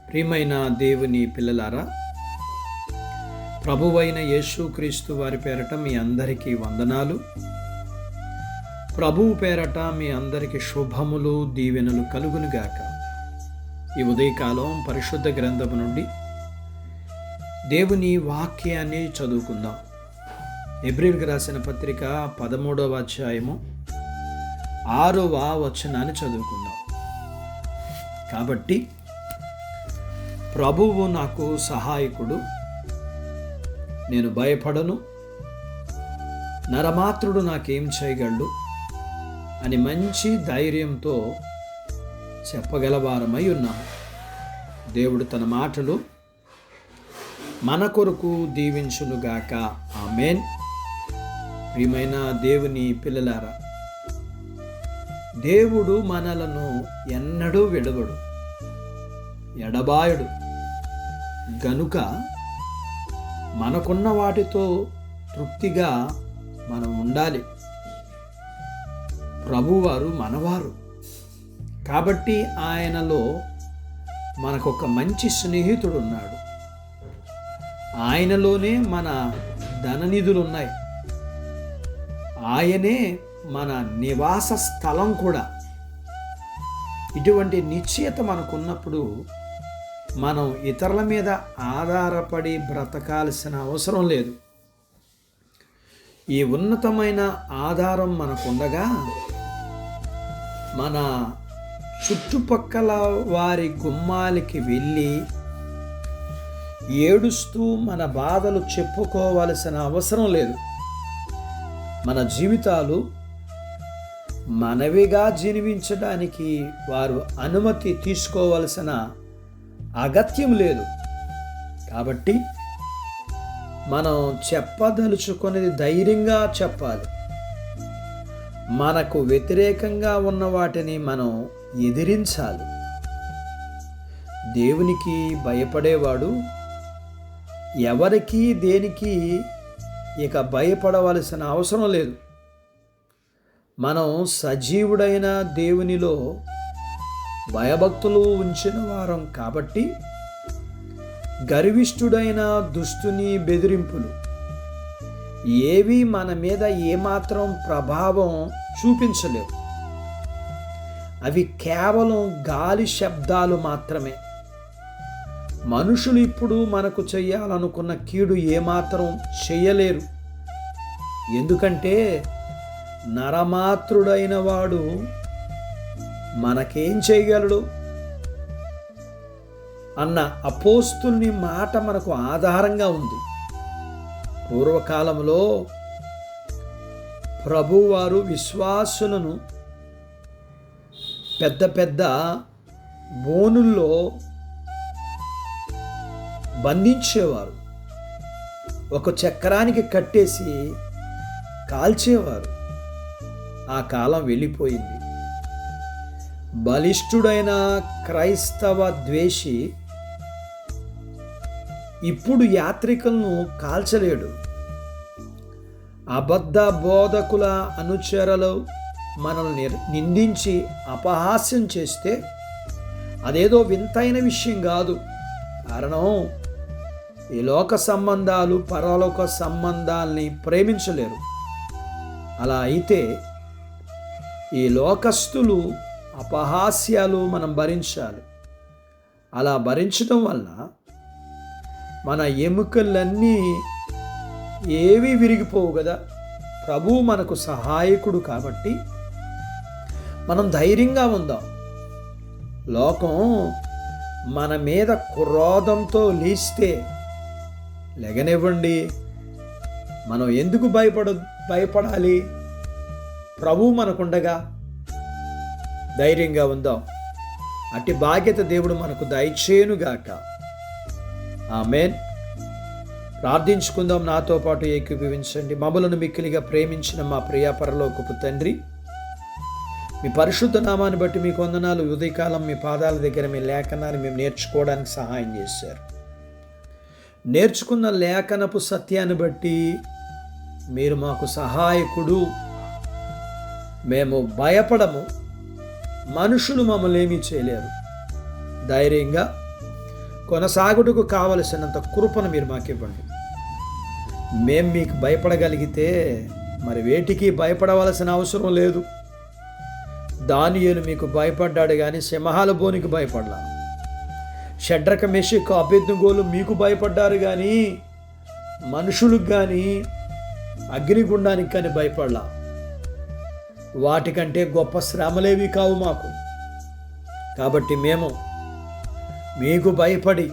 ప్రియమైన దేవుని పిల్లలారా, ప్రభువైన యేసుక్రీస్తు వారి పేరట మీ అందరికీ వందనాలు. ప్రభువు పేరట మీ అందరికీ శుభములు, దీవెనలు కలుగునుగాక. ఈ ఉదయకాలం పరిశుద్ధ గ్రంథము నుండి దేవుని వాక్యాన్ని చదువుకుందాం. హెబ్రీయులకు రాసిన పత్రిక 13వ అధ్యాయము 6వ వచనాన్ని చదువుకుందాం. కాబట్టి ప్రభువు నాకు సహాయకుడు, నేను భయపడను, నరమాత్రుడు నాకేం చేయగలడు అని మంచి ధైర్యంతో చెప్పగలవారమై ఉన్నాము. దేవుడు తన మాటలు మన కొరకు దీవించునుగాక. ఆమేన్. ప్రియమైన దేవుని పిల్లలారా, దేవుడు మనలను ఎన్నడూ విడవడు, ఎడబాయడు. గనుక మనకున్న వాటితో తృప్తిగా మనం ఉండాలి. ప్రభువారు మనవారు కాబట్టి ఆయనలో మనకొక మంచి స్నేహితుడు ఉన్నాడు. ఆయనలోనే మన ధననిధులున్నాయి. ఆయనే మన నివాస స్థలం కూడా. ఇటువంటి నిశ్చయత మనకున్నప్పుడు మనం ఇతరుల మీద ఆధారపడి బ్రతకాల్సిన అవసరం లేదు. ఈ ఉన్నతమైన ఆధారం మనకుండగా మన చుట్టుపక్కల వారి గుమ్మాలకి వెళ్ళి ఏడుస్తూ మన బాధలు చెప్పుకోవలసిన అవసరం లేదు. మన జీవితాలు మనవిగా జీవించడానికి వారు అనుమతి తీసుకోవలసిన అగత్యం లేదు. కాబట్టి మనం చెప్పదలుచుకునేది ధైర్యంగా చెప్పాలి. మనకు వ్యతిరేకంగా ఉన్న వాటిని మనం ఎదిరించాలి. దేవునికి భయపడేవాడు ఎవరికి దేనికి ఇక భయపడవలసిన అవసరం లేదు. మనం సజీవుడైన దేవునిలో భయభక్తులు ఉంచిన వారం కాబట్టి గర్విష్ఠుడైన దుష్టుని బెదిరింపులు ఏవి మన మీద ఏమాత్రం ప్రభావం చూపించలేవు. అవి కేవలం గాలి శబ్దాలు మాత్రమే. మనుషులు ఇప్పుడు మనకు చేయాలనుకున్న కీడు ఏమాత్రం చేయలేరు. ఎందుకంటే నరమాత్రుడైన వాడు మనకేం చేయగలడు అన్న అపోస్తుల్ని మాట మనకు ఆధారంగా ఉంది. పూర్వకాలంలో ప్రభువారు విశ్వాసులను పెద్ద పెద్ద బోనుల్లో బంధించేవారు. ఒక చక్రానికి కట్టేసి కాల్చేవారు. ఆ కాలం వెళ్ళిపోయింది. బలిష్ఠుడైన క్రైస్తవ ద్వేషి ఇప్పుడు యాత్రికులను కాల్చలేడు. అబద్ధ బోధకుల అనుచరులు మనల్ని నిందించి అపహాస్యం చేస్తే అదేదో వింతైన విషయం కాదు. కారణం ఈ లోక సంబంధాలు పరలోక సంబంధాల్ని ప్రేమించలేరు. అలా అయితే ఈ లోకస్తులు అపహాస్యాలు మనం భరించాలి. అలా భరించడం వల్ల మన ఎముకలన్నీ ఏవి విరిగిపోవు కదా. ప్రభువు మనకు సహాయకుడు కాబట్టి మనం ధైర్యంగా ఉందాం. లోకం మన మీద క్రోధంతో లేస్తే లెగనివ్వండి. మనం ఎందుకు భయపడాలి? ప్రభువు మనకుండగా ధైర్యంగా ఉందాం. అట్టి బాధ్యత దేవుడు మనకు దయచేయునుగాక. ఆమేన్. ప్రార్థించుకుందాం. నాతో పాటు ఏకీభవించండి. మమ్మలను మిక్కిలిగా ప్రేమించిన మా ప్రియ పరలోకపు తండ్రి, మీ పరిశుద్ధ నామాన్ని బట్టి మీకు వందనాలు. ఉదయకాలం మీ పాదాల దగ్గర మీ లేఖనాన్ని మేము నేర్చుకోవడానికి సహాయం చేశారు. నేర్చుకున్న లేఖనపు సత్యాన్ని బట్టి మీరు మాకు సహాయకుడు. మేము భయపడము, మనుషులు మమ్మల్ని ఏమీ చేయలేరు. ధైర్యంగా కొనసాగుటకు కావలసినంత కృపను మీరు మాకు ఇవ్వండి. మేం మీకు భయపడగలిగితే మరి వేటికి భయపడవలసిన అవసరం లేదు. దానియేలు మీకు భయపడ్డాడు కానీ సింహాల బోనికి భయపడలా. షడ్రక మెషిక్ అబేద్నెగోలు మీకు భయపడ్డారు కానీ మనుషులకు కానీ అగ్నిగుండానికి కానీ భయపడలా. వాటికంటే గొప్ప శ్రమలేవి కావు మాకు. కాబట్టి మేము మీకు భయపడి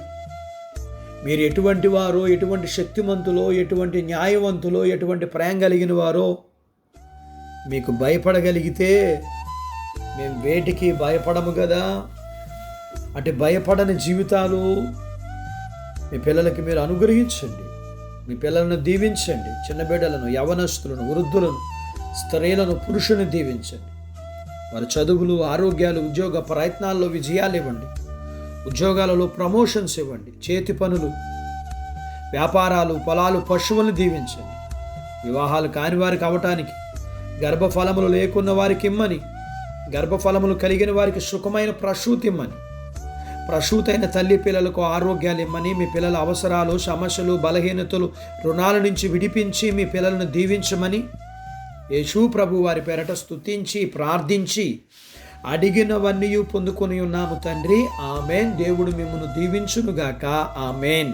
మీరు ఎటువంటి వారో, ఎటువంటి శక్తిమంతులో, ఎటువంటి న్యాయవంతులో, ఎటువంటి ప్రేమ కలిగిన వారో మీకు భయపడగలిగితే మేము వేటికి భయపడము కదా. అటు భయపడని జీవితాలు మీ పిల్లలకి మీరు అనుగ్రహించండి. మీ పిల్లలను దీవించండి. చిన్న బిడ్డలను, యవనస్తులను, వృద్ధులను, స్త్రీలను, పురుషులను దీవించండి. వారి చదువులు, ఆరోగ్యాలు, ఉద్యోగ ప్రయత్నాల్లో విజయాలు ఇవ్వండి. ఉద్యోగాలలో ప్రమోషన్స్ ఇవ్వండి. చేతి పనులు, వ్యాపారాలు, పొలాలు, పశువులను దీవించండి. వివాహాలు కాని వారికి అవటానికి, గర్భఫలములు లేకున్న వారికి ఇమ్మని, గర్భఫలములు కలిగిన వారికి సుఖమైన ప్రసూతి ఇమ్మని, ప్రసూతైన తల్లి పిల్లలకు ఆరోగ్యాలు ఇమ్మని, మీ పిల్లల అవసరాలు, సమస్యలు, బలహీనతలు, రుణాల నుంచి విడిపించి మీ పిల్లలను దీవించమని యేసు ప్రభు వారి పేరట స్తుతించి ప్రార్థించి అడిగినవన్నీ పొందుకొని ఉన్నాము తండ్రి. ఆమెన్. దేవుడు మిమ్మల్ని దీవించునుగాక. ఆమెన్.